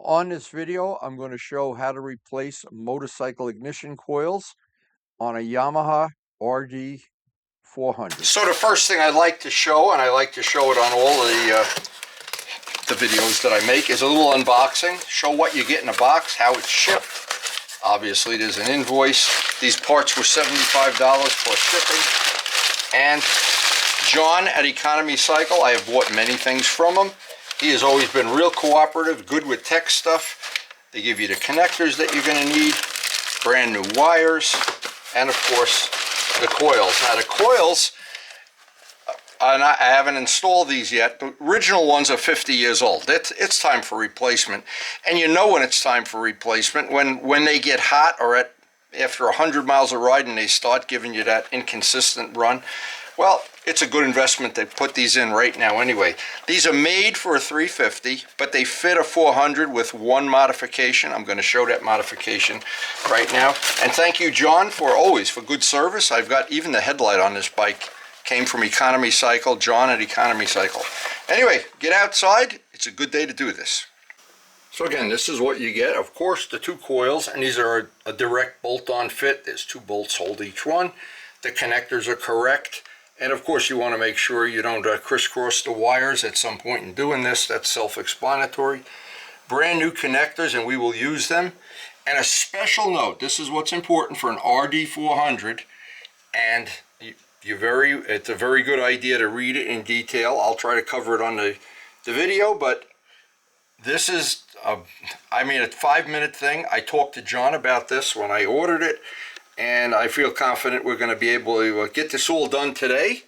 On this video, I'm going to show how to replace motorcycle ignition coils on a Yamaha RD400. So the first thing I like to show, and I like to show it on all the videos that I make, is a little unboxing. Show what you get in a box, how it's shipped. Obviously, there's an invoice. These parts were $75 plus shipping. And John at Economy Cycle, I have bought many things from him. He has always been real cooperative, good with tech stuff. They give you the connectors that you're going to need, brand new wires, and of course the coils. Now the coils, I haven't installed these yet. The original ones are 50 years old. It's time for replacement. And you know when it's time for replacement, when they get hot or after 100 miles of riding they start giving you that inconsistent run. Well, it's a good investment to put these in right now anyway. These are made for a 350, but they fit a 400 with one modification. I'm going to show that modification right now. And thank you, John, for good service. I've got even the headlight on this bike came from Economy Cycle, John at Economy Cycle. Anyway, get outside. It's a good day to do this. So again, this is what you get. Of course, the two coils, and these are a direct bolt-on fit. There's 2 bolts hold each one. The connectors are correct. And of course you want to make sure you don't crisscross the wires at some point in doing this. That's self-explanatory. Brand new connectors, and we will use them. And a special note, this is what's important for an RD400, and it's a very good idea to read it in detail. I'll try to cover it on the video, but this is a 5-minute thing. I talked to John about this when I ordered it, and I feel confident we're going to be able to get this all done today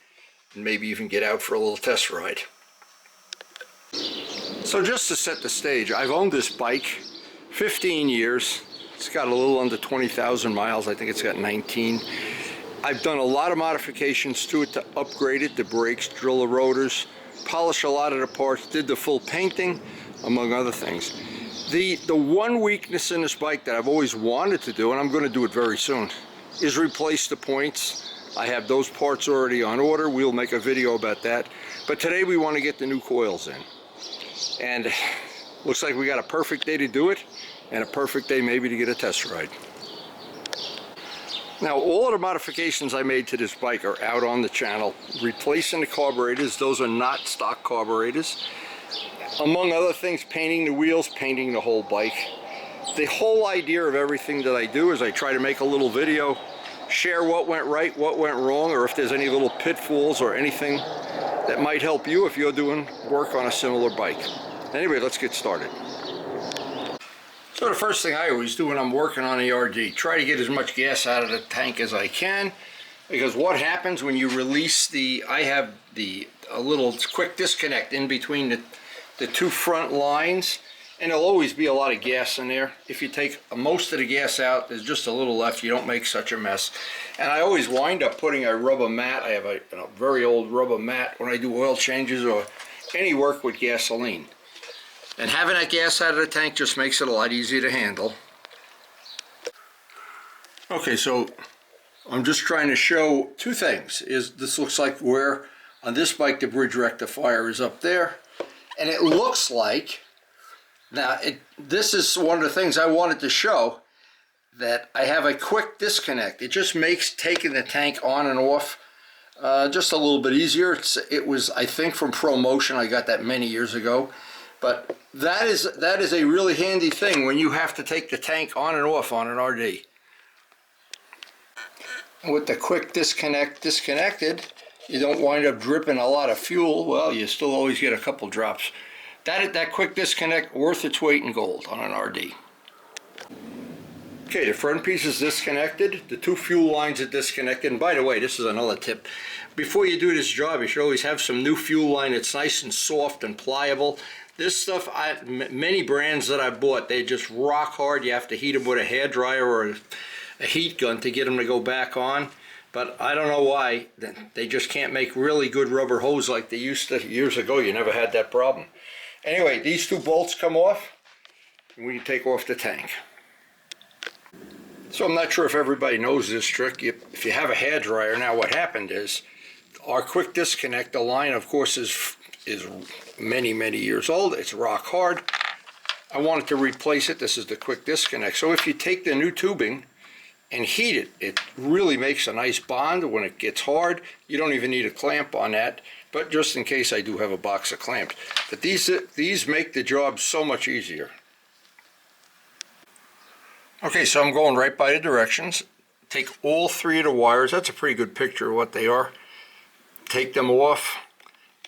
and maybe even get out for a little test ride. So just to set the stage, I've owned this bike 15 years. It's got a little under 20,000 miles. I think it's got 19. I've done a lot of modifications to it to upgrade it, the brakes, drill the rotors, polish a lot of the parts, did the full painting, among other things. The one weakness in this bike that I've always wanted to do, and I'm going to do it very soon, is replace the points. I have those parts already on order. We'll make a video about that. But today we want to get the new coils in. And looks like we got a perfect day to do it, and a perfect day maybe to get a test ride. Now, all of the modifications I made to this bike are out on the channel. Replacing the carburetors, those are not stock carburetors. Among other things, painting the wheels, painting the whole bike. The whole idea of everything that I do is I try to make a little video, share what went right, what went wrong, or if there's any little pitfalls or anything that might help you if you're doing work on a similar bike. Anyway, let's get started. So the first thing I always do when I'm working on the RD, try to get as much gas out of the tank as I can, because what happens when you release I have a little quick disconnect in between the 2 front lines, and there'll always be a lot of gas in there. If you take most of the gas out, there's just a little left, you don't make such a mess. And I always wind up putting a rubber mat. I have a very old rubber mat when I do oil changes or any work with gasoline. And having that gas out of the tank just makes it a lot easier to handle. Okay, so I'm just trying to show 2 things. This looks like where on this bike the bridge rectifier is up there. And it looks like, now this is one of the things I wanted to show, that I have a quick disconnect. It just makes taking the tank on and off just a little bit easier. It was, I think, from ProMotion. I got that many years ago. But that is a really handy thing when you have to take the tank on and off on an RD. With the quick disconnected, you don't wind up dripping a lot of fuel. Well, you still always get a couple drops. That quick disconnect, worth its weight in gold on an RD. Okay, the front piece is disconnected. The 2 fuel lines are disconnected. And by the way, this is another tip. Before you do this job, you should always have some new fuel line that's nice and soft and pliable. This stuff, many brands that I bought, they just rock hard. You have to heat them with a hairdryer or a heat gun to get them to go back on. But I don't know why. They just can't make really good rubber hose like they used to years ago. You never had that problem. Anyway, these 2 bolts come off, and we can take off the tank. So I'm not sure if everybody knows this trick. If you have a hairdryer, now what happened is, our quick disconnect, the line, of course, is many years old. It's rock hard. I wanted to replace it. This is the quick disconnect. So if you take the new tubing and heat it, it really makes a nice bond. When it gets hard, you don't even need a clamp on that, but just in case, I do have a box of clamps. But these make the job so much easier. Okay, so I'm going right by the directions. Take all 3 of the wires. That's a pretty good picture of what they are. Take them off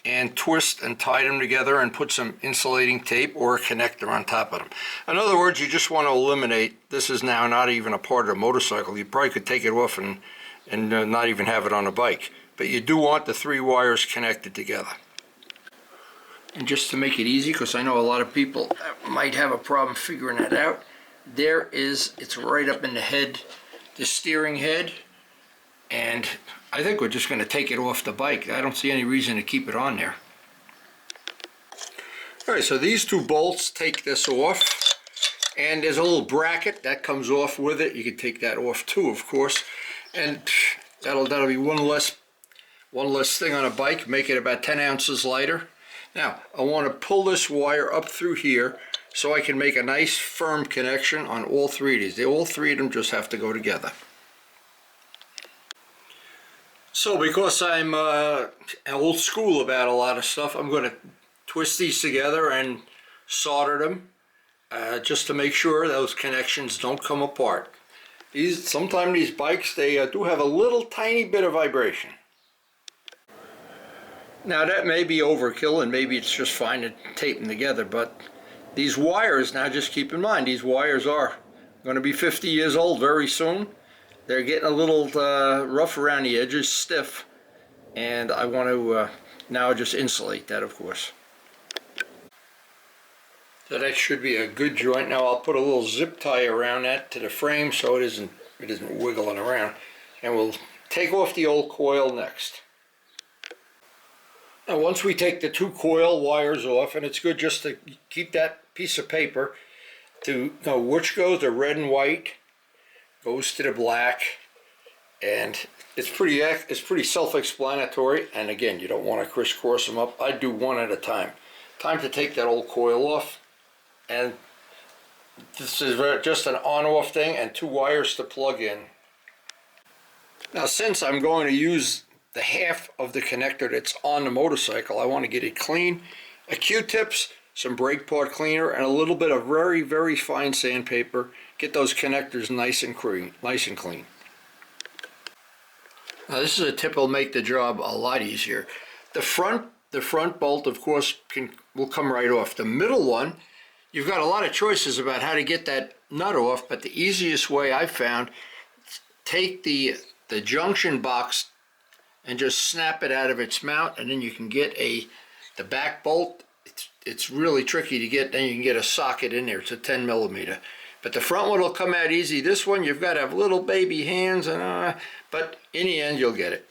and twist and tie them together and put some insulating tape or a connector on top of them. In other words, you just want to eliminate, this is now not even a part of the motorcycle. You probably could take it off and not even have it on a bike. But you do want the 3 wires connected together. And just to make it easy, because I know a lot of people might have a problem figuring that out, it's right up in the head, the steering head, and I think we're just going to take it off the bike. I don't see any reason to keep it on there. Alright, so these 2 bolts take this off, and there's a little bracket that comes off with it. You can take that off too, of course, and that'll be one less thing on a bike, make it about 10 ounces lighter. Now, I want to pull this wire up through here so I can make a nice firm connection on all 3 of these. All 3 of them just have to go together. So because I'm old school about a lot of stuff, I'm going to twist these together and solder them just to make sure those connections don't come apart. Sometimes these bikes, they do have a little tiny bit of vibration. Now that may be overkill and maybe it's just fine to tape them together, but these wires, now just keep in mind, these wires are going to be 50 years old very soon. They're getting a little rough around the edges, stiff, and I want to now just insulate that, of course. So that should be a good joint. Now I'll put a little zip tie around that to the frame so it isn't wiggling around, and we'll take off the old coil next. Now once we take the 2 coil wires off, and it's good just to keep that piece of paper to know which goes to red and white, goes to the black, and it's pretty self-explanatory. And again, you don't want to crisscross them up. I do one at a time. Time to take that old coil off, and this is just an on-off thing and 2 wires to plug in. Now since I'm going to use the half of the connector that's on the motorcycle, I want to get it clean. A Q-tips, some brake part cleaner, and a little bit of very, very fine sandpaper. Get those connectors nice and clean. Now this is a tip that'll make the job a lot easier. The front bolt, of course, will come right off. The middle one, you've got a lot of choices about how to get that nut off, but the easiest way I've found, take the junction box and just snap it out of its mount, and then you can get the back bolt. It's really tricky to get, then you can get a socket in there. It's a 10 millimeter. But the front one will come out easy. This one, you've got to have little baby hands, but in the end, you'll get it.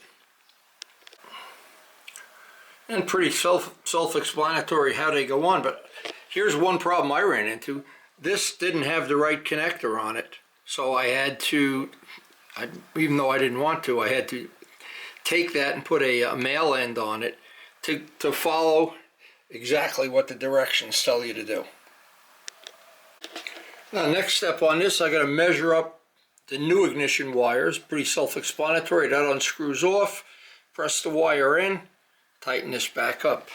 And pretty self-explanatory how they go on, but here's one problem I ran into. This didn't have the right connector on it, so I had to, even though I didn't want to, I had to take that and put a male end on it to follow exactly what the directions tell you to do. Now next step on this, I got to measure up the new ignition wires. Pretty self-explanatory. That unscrews off, press the wire in, tighten this back up.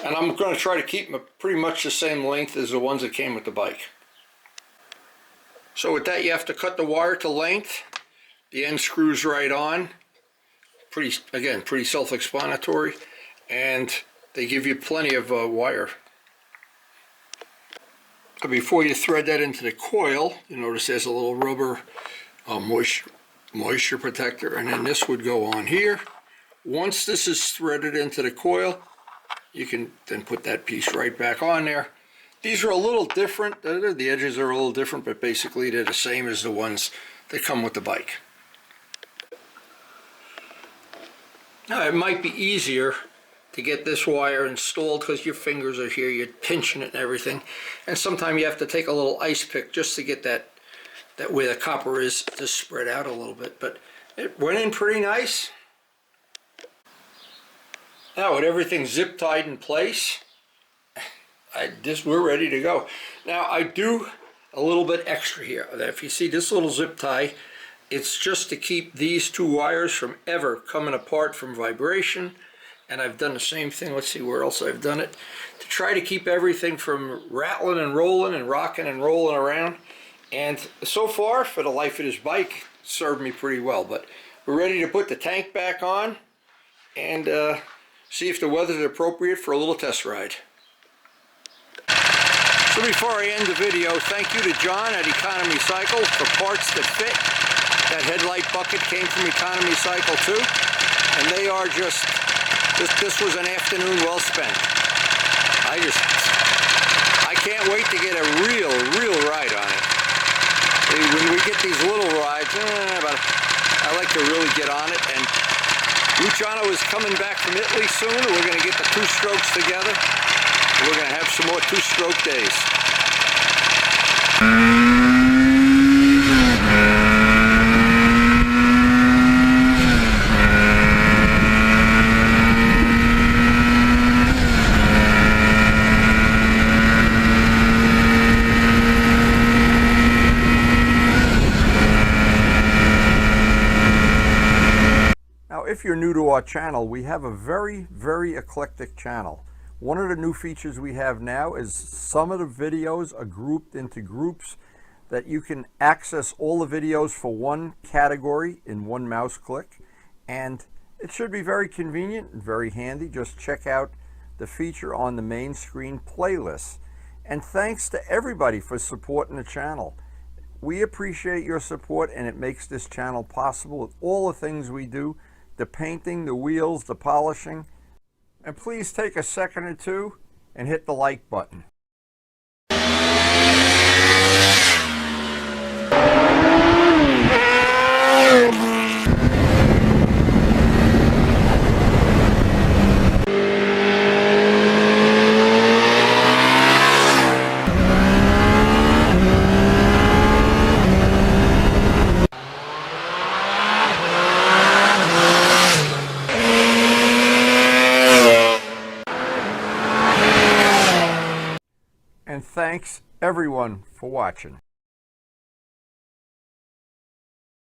And I'm going to try to keep them pretty much the same length as the ones that came with the bike. So with that, you have to cut the wire to length. The end screws right on. Again, pretty self-explanatory, and they give you plenty of wire. Before you thread that into the coil, you notice there's a little rubber moisture protector, and then this would go on here. Once this is threaded into the coil, you can then put that piece right back on there. These are a little different. The edges are a little different, but basically they're the same as the ones that come with the bike. Now it might be easier to get this wire installed because your fingers are here, you're pinching it and everything, and sometimes you have to take a little ice pick just to get that where the copper is to spread out a little bit, but it went in pretty nice. Now with everything zip tied in place, we're ready to go. Now I do a little bit extra here. If you see this little zip tie, it's just to keep these two wires from ever coming apart from vibration. And I've done the same thing. Let's see where else I've done it. To try to keep everything from rattling and rolling and rocking and rolling around. And so far, for the life of this bike, it served me pretty well. But we're ready to put the tank back on and see if the weather's appropriate for a little test ride. So before I end the video, thank you to John at Economy Cycle for parts that fit. That headlight bucket came from Economy Cycle too. And they are just, this was an afternoon well spent. I can't wait to get a real ride on it. When we get these little rides, but I like to really get on it. And Luciano is coming back from Italy soon. We're going to get the two strokes together. We're going to have some more two-stroke days. Now, if you're new to our channel, we have a very eclectic channel. One of the new features we have now is some of the videos are grouped into groups that you can access all the videos for one category in one mouse click. And it should be very convenient and very handy. Just check out the feature on the main screen playlist. And thanks to everybody for supporting the channel. We appreciate your support, and it makes this channel possible with all the things we do, the painting, the wheels, the polishing. And please take a second or two and hit the like button. And thanks everyone for watching.